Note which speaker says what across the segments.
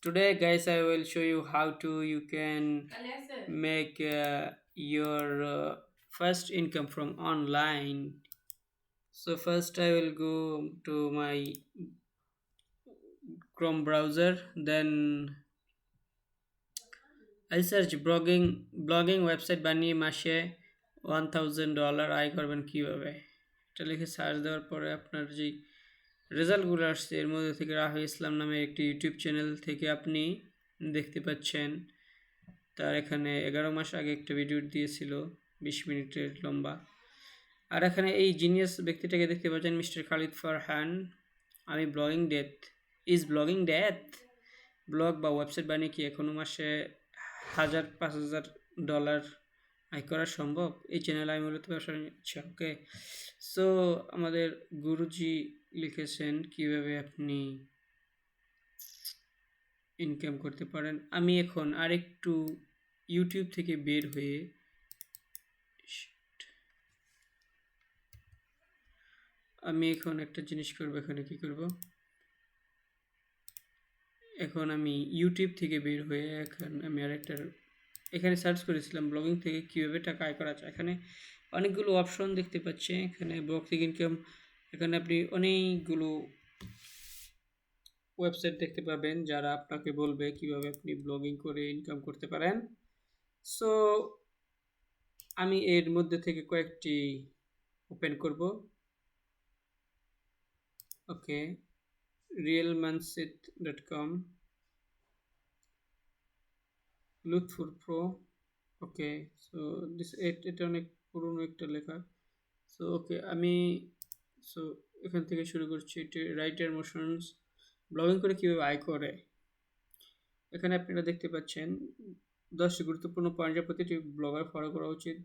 Speaker 1: Today, guys, I will show you how to you can make your first income from online. So first, I will go to my Chrome browser. Then I search blogging website বানিয়ে মাসে $1000 আয় করবেন কিভাবে। এটা লিখে search দেওয়ার পরে আপনার যে রেজাল্টগুলো আসছে এর মধ্যে থেকে রাফি ইসলাম নামে একটি ইউটিউব চ্যানেল থেকে আপনি দেখতে পাচ্ছেন তার এখানে 11 মাস আগে একটা ভিডিও দিয়েছিল 20 মিনিটের লম্বা। আর এখানে এই জিনিয়াস ব্যক্তিটাকে দেখতে পাচ্ছেন মিস্টার খালিদ ফারহান। আমি ব্লগিং ডেথ ব্লগ বা ওয়েবসাইট বানিয়ে কি এখনো মাসে 1000-5000 ডলার আয় করা সম্ভব? এই চ্যানেলে আমি মূলত ব্যবসা নিচ্ছি। ওকে, সো আমাদের গুরুজি লিখেছেন কিভাবে আপনি ইনকাম করতে পারেন। আমি এখন আরেকটু ইউটিউব থেকে বের হয়ে আমি এখন একটা জিনিস করব। এখানে কি করব, এখন আমি ইউটিউব থেকে বের হয়ে এখন আমি আরেকটা এখানে সার্চ করেছিলাম ব্লগিং থেকে কীভাবে টাকা আয় করা যায়। এখানে অনেকগুলো অপশন দেখতে পাচ্ছি। এখানে ব্লগ থেকে ইনকাম, এখানে আপনি অনেকগুলো ওয়েবসাইট দেখতে পাবেন যারা আপনাকে বলবে কিভাবে আপনি ব্লগিং করে ইনকাম করতে পারেন। সো আমি এর মধ্যে থেকে কয়েকটি ওপেন করব। ওকে, realmansit.com, লুৎফুর প্রো। ওকে, সো এটা অনেক পুরনো একটা লেখা। সো ওকে, সো এখান থেকে শুরু করছি। এটি রাইটার মোশনস ব্লগিং করে কীভাবে আয় করে। এখানে আপনারা দেখতে পাচ্ছেন 10টি গুরুত্বপূর্ণ পয়েন্ট যা প্রতিটি ব্লগার ফলো করা উচিত।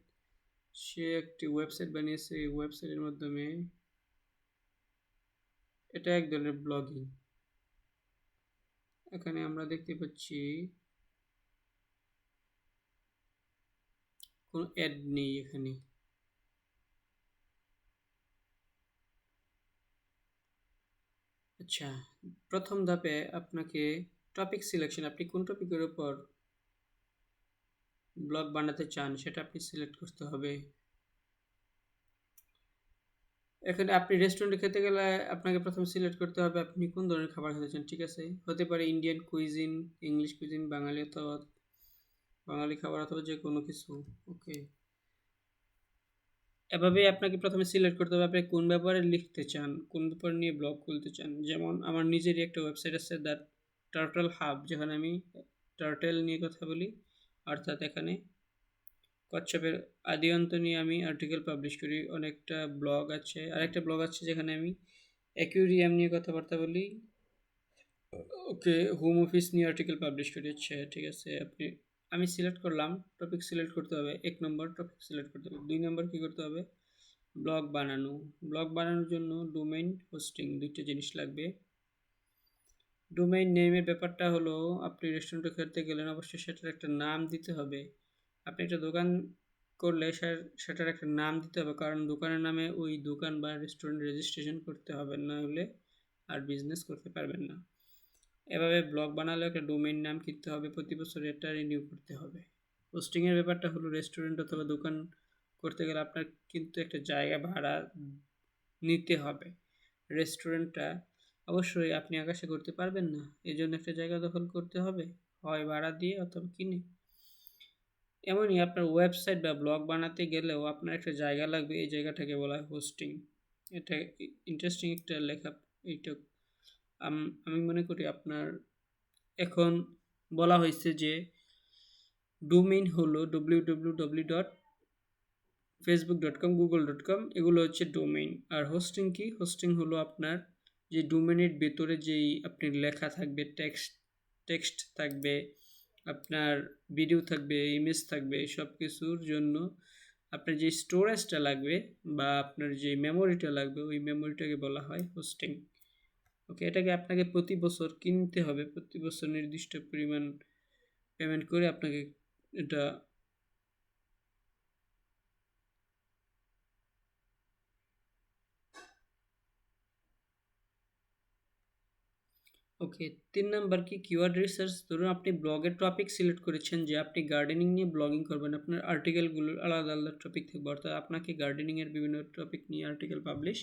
Speaker 1: সে একটি ওয়েবসাইট বানিয়েছে। এই ওয়েবসাইটের মাধ্যমে এটা এক ধরনের ব্লগিং। এখানে আমরা দেখতে পাচ্ছি কোনো অ্যাড নেই এখানে। আচ্ছা, প্রথম ধাপে আপনাকে টপিক সিলেকশন, আপনি কোন টপিকের উপর ব্লগ বানাতে চান সেটা আপনি সিলেক্ট করতে হবে। এখানে আপনি রেস্টুরেন্টে খেতে গেলে আপনাকে প্রথমে সিলেক্ট করতে হবে আপনি কোন ধরনের খাবার খেতে চান। ঠিক আছে, হতে পারে ইন্ডিয়ান কুইজিন, ইংলিশ কুইজিন, বাঙালি খাবার অথবা যে কোনো কিছু। ওকে, এভাবেই আপনাকে প্রথমে সিলেক্ট করতে হবে আপনি কোন ব্যাপারে লিখতে চান, কোন ব্যাপার নিয়ে ব্লগ খুলতে চান। যেমন আমার নিজেরই একটা ওয়েবসাইট আছে দ্য টার্টল হাব, যেখানে আমি টার্টেল নিয়ে কথা বলি, অর্থাৎ এখানে কচ্ছপের আদি অন্ত নিয়ে আমি আর্টিকেল পাবলিশ করি। অনেকটা ব্লগ আছে, আরেকটা ব্লগ আছে যেখানে আমি অ্যাকুয়ারিয়াম নিয়ে কথাবার্তা বলি। ওকে, হোম অফিস নিয়ে আর্টিকেল পাবলিশ করি। আচ্ছা ঠিক আছে, আমি সিলেক্ট করলাম। টপিক সিলেক্ট করতে হবে, 1 নম্বর টপিক সিলেক্ট করতে হবে। 2 নম্বর কী করতে হবে, ব্লগ বানানো। ব্লগ বানানোর জন্য ডোমেইন হোস্টিং, দুইটা জিনিস লাগবে। ডোমেইন নেমের ব্যাপারটা হলো আপনি রেস্টুরেন্টে খেতে গেলেন, অবশ্যই সেটার একটা নাম দিতে হবে। আপনি একটা দোকান করলে সেটার একটা নাম দিতে হবে, কারণ দোকানের নামে ওই দোকান বা রেস্টুরেন্ট রেজিস্ট্রেশন করতে হবে, না হলে আর বিজনেস করতে পারবেন না। এভাবে ব্লগ বানালে একটা ডোমেইন নাম কিনতে হবে, প্রতি বছর এটা রিনিউ করতে হবে। হোস্টিংয়ের ব্যাপারটা হলো রেস্টুরেন্ট অথবা দোকান করতে গেলে আপনার কিন্তু একটা জায়গা ভাড়া নিতে হবে। রেস্টুরেন্টটা অবশ্যই আপনি আকাশে করতে পারবেন না, এই জন্য একটা জায়গা দখল করতে হবে, হয় ভাড়া দিয়ে অথবা কিনে। এমনই আপনার ওয়েবসাইট বা ব্লগ বানাতে গেলেও আপনার একটা জায়গা লাগবে, এই জায়গাটাকে বলা হয় হোস্টিং। এটা ইন্টারেস্টিং একটা লেখা। এইটা আমি মনে করি আপনার এখন বলা হয়েছে যে ডোমেইন হলো www.facebook.com, google.com, এগুলো হচ্ছে ডোমেইন। আর হোস্টিং কি, হোস্টিং হলো আপনার যে ডোমেইনের ভেতরে যেই আপনি লেখা থাকবে, টেক্সট থাকবে, আপনার ভিডিও থাকবে, ইমেজ থাকবে, সব কিছুর জন্য আপনার যে স্টোরেজটা লাগবে বা আপনার যে মেমোরিটা লাগবে, ওই মেমোরিটাকে বলা হয় হোস্টিং। ওকে, এটাকে আপনাকে প্রতি বছর কিনতে হবে, প্রতি বছর নির্দিষ্ট পরিমাণ পেমেন্ট করে আপনাকে এটা ওকে, ৩ নাম্বার কি কিওয়ার্ড রিসার্চ। ধরুন আপনি ব্লগের টপিক সিলেক্ট করেছেন যে আপনি গার্ডেনিং নিয়ে ব্লগিং করবেন। আপনার আর্টিকেলগুলোর আলাদা, আলাদা টপিক থাকবে। অর্থাৎ আপনাকে গার্ডেনিংয়ের বিভিন্ন টপিক নিয়ে আর্টিকেল পাবলিশ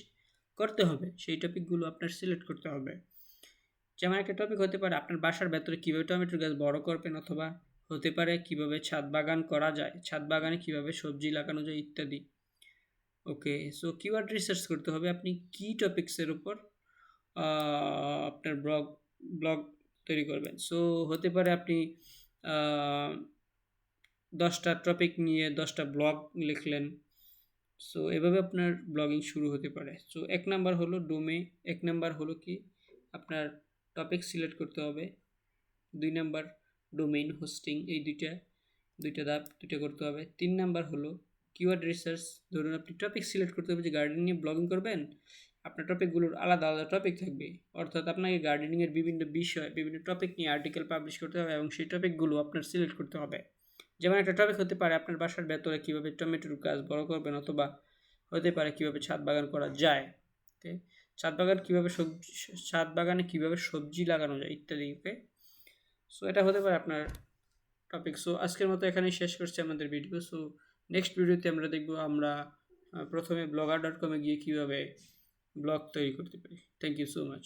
Speaker 1: করতে হবে। সেই টপিকগুলো আপনার সিলেক্ট করতে হবে। যেমন একটা টপিক হতে পারে আপনার বাসার ভেতরে কীভাবে টমেটোর গাছ বড় করবেন, অথবা হতে পারে কীভাবে ছাদ বাগান করা যায়, ছাদ বাগানে কীভাবে সবজি লাগানো যায় ইত্যাদি। ওকে, সো কিওয়ার্ড রিসার্চ করতে হবে আপনি কী টপিক্সের উপর আপনার ব্লগ তৈরি করবেন। সো হতে পারে আপনি 10টা টপিক নিয়ে 10টা ব্লগ লিখলেন। সো এভাবে আপনার ব্লগিং শুরু হতে পারে। সো 1 নাম্বার হলো ডোমে 1 নাম্বার হলো কি আপনার টপিক সিলেক্ট করতে হবে। 2 নাম্বার ডোমেইন হোস্টিং, এই দুইটা ধাপ করতে হবে। 3 নাম্বার হলো কিওয়ার্ড রিসার্চ। ধরুন আপনি টপিক সিলেক্ট করতে হবে যে গার্ডেনিং নিয়ে ব্লগিং করবেন। আপনার টপিকগুলোর আলাদা, আলাদা টপিক থাকবে। অর্থাৎ আপনাকে গার্ডেনিংয়ের বিভিন্ন বিষয়, বিভিন্ন টপিক নিয়ে আর্টিকেল পাবলিশ করতে হবে এবং সেই টপিকগুলো আপনার সিলেক্ট করতে হবে। যেমন একটা টপিক হতে পারে আপনার বাসার ভেতরে কীভাবে টমেটোর গাছ বড় করবেন, অথবা হতে পারে কীভাবে ছাদ বাগান করা যায়। ওকে, ছাদ বাগানে কীভাবে সবজি লাগানো যায় ইত্যাদি। ওকে, সো এটা হতে পারে আপনার টপিক। সো আজকের মতো এখানেই শেষ করছি আমাদের ভিডিও। সো নেক্সট ভিডিওতে আমরা দেখব আমরা প্রথমে blogger.com গিয়ে কীভাবে ব্লগ তৈরি করতে পারি। Thank you so much.